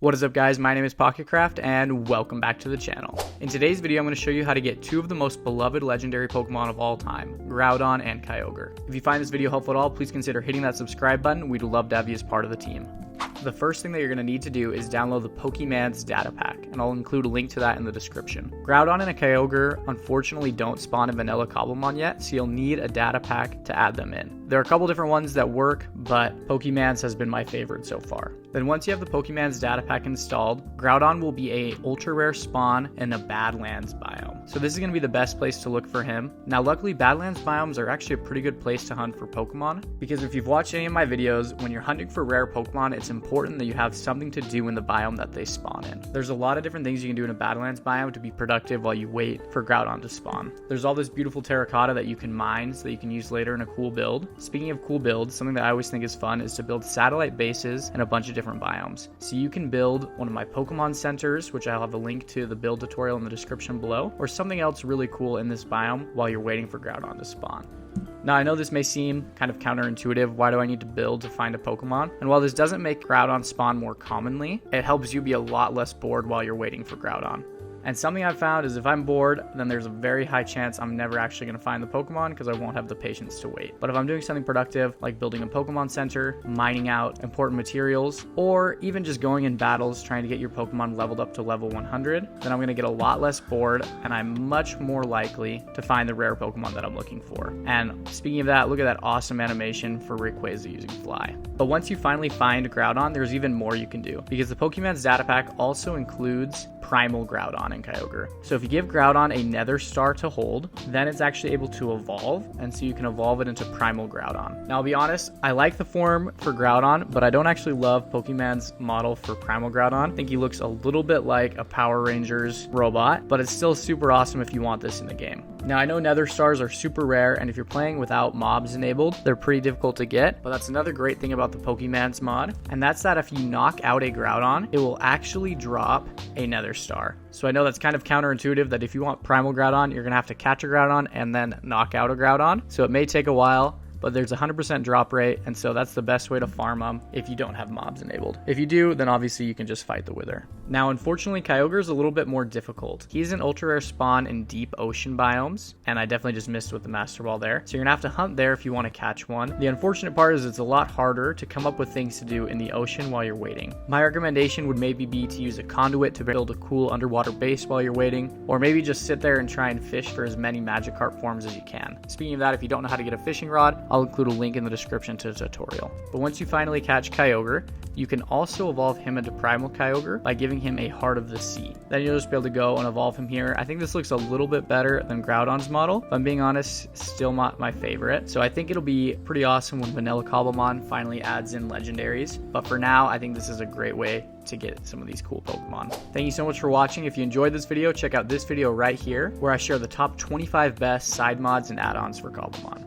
What is up guys, my name is Pocketcraft and welcome back to the channel. In today's video I'm going to show you how to get two of the most beloved legendary Pokemon of all time, Groudon and Kyogre. If you find this video helpful at all, please consider hitting that subscribe button. We'd love to have you as part of the team. The first thing that you're going to need to do is download the Pokemon's data pack, and I'll include a link to that in the description. Groudon and a Kyogre unfortunately don't spawn in vanilla Cobblemon yet, so you'll need a data pack to add them in. There are a couple different ones that work, but Pokemon's has been my favorite so far. Then once you have the Pokemon's data pack installed, Groudon will be a ultra rare spawn in a Badlands biome. So this is going to be the best place to look for him. Now luckily Badlands biomes are actually a pretty good place to hunt for Pokemon, because if you've watched any of my videos, when you're hunting for rare Pokemon, it's important that you have something to do in the biome that they spawn in. There's a lot of different things you can do in a Badlands biome to be productive while you wait for Groudon to spawn. There's all this beautiful terracotta that you can mine so that you can use later in a cool build. Speaking of cool builds, something that I always think is fun is to build satellite bases in a bunch of different biomes. So you can build one of my Pokemon centers, which I'll have a link to the build tutorial in the description below, or something else really cool in this biome while you're waiting for Groudon to spawn. Now, I know this may seem kind of counterintuitive. Why do I need to build to find a Pokemon? And while this doesn't make Groudon spawn more commonly, it helps you be a lot less bored while you're waiting for Groudon. And something I've found is if I'm bored, then there's a very high chance I'm never actually going to find the Pokemon because I won't have the patience to wait. But if I'm doing something productive, like building a Pokemon Center, mining out important materials, or even just going in battles trying to get your Pokemon leveled up to level 100, then I'm going to get a lot less bored and I'm much more likely to find the rare Pokemon that I'm looking for. And speaking of that, look at that awesome animation for Rayquaza using Fly. But once you finally find Groudon, there's even more you can do, because the Pokemon's data pack also includes primal Groudon and Kyogre. So if you give Groudon a Nether Star to hold, then it's actually able to evolve, and so you can evolve it into primal Groudon. Now I'll be honest, I like the form for Groudon, but I don't actually love Pokemon's model for primal Groudon. I think he looks a little bit like a Power Rangers robot, but it's still super awesome if you want this in the game. Now I know Nether Stars are super rare, and if you're playing without mobs enabled, they're pretty difficult to get, but that's another great thing about the Pokemon's mod, and that's that if you knock out a Groudon, it will actually drop a Nether Star. So I know that's kind of counterintuitive that if you want primal Groudon, you're gonna have to catch a Groudon and then knock out a Groudon. So it may take a while, but there's a 100% drop rate, and so that's the best way to farm them if you don't have mobs enabled. If you do, then obviously you can just fight the Wither. Now, unfortunately, Kyogre is a little bit more difficult. He's an ultra rare spawn in deep ocean biomes, and I definitely just missed with the Master Ball there. So you're gonna have to hunt there if you want to catch one. The unfortunate part is it's a lot harder to come up with things to do in the ocean while you're waiting. My recommendation would maybe be to use a conduit to build a cool underwater base while you're waiting, or maybe just sit there and try and fish for as many Magikarp forms as you can. Speaking of that, if you don't know how to get a fishing rod, I'll include a link in the description to the tutorial. But once you finally catch Kyogre, you can also evolve him into primal Kyogre by giving him a Heart of the Sea. Then you'll just be able to go and evolve him here. I think this looks a little bit better than Groudon's model. If I'm being honest, still not my favorite. So I think it'll be pretty awesome when vanilla Cobblemon finally adds in legendaries. But for now, I think this is a great way to get some of these cool Pokemon. Thank you so much for watching. If you enjoyed this video, check out this video right here where I share the top 25 best side mods and add-ons for Cobblemon.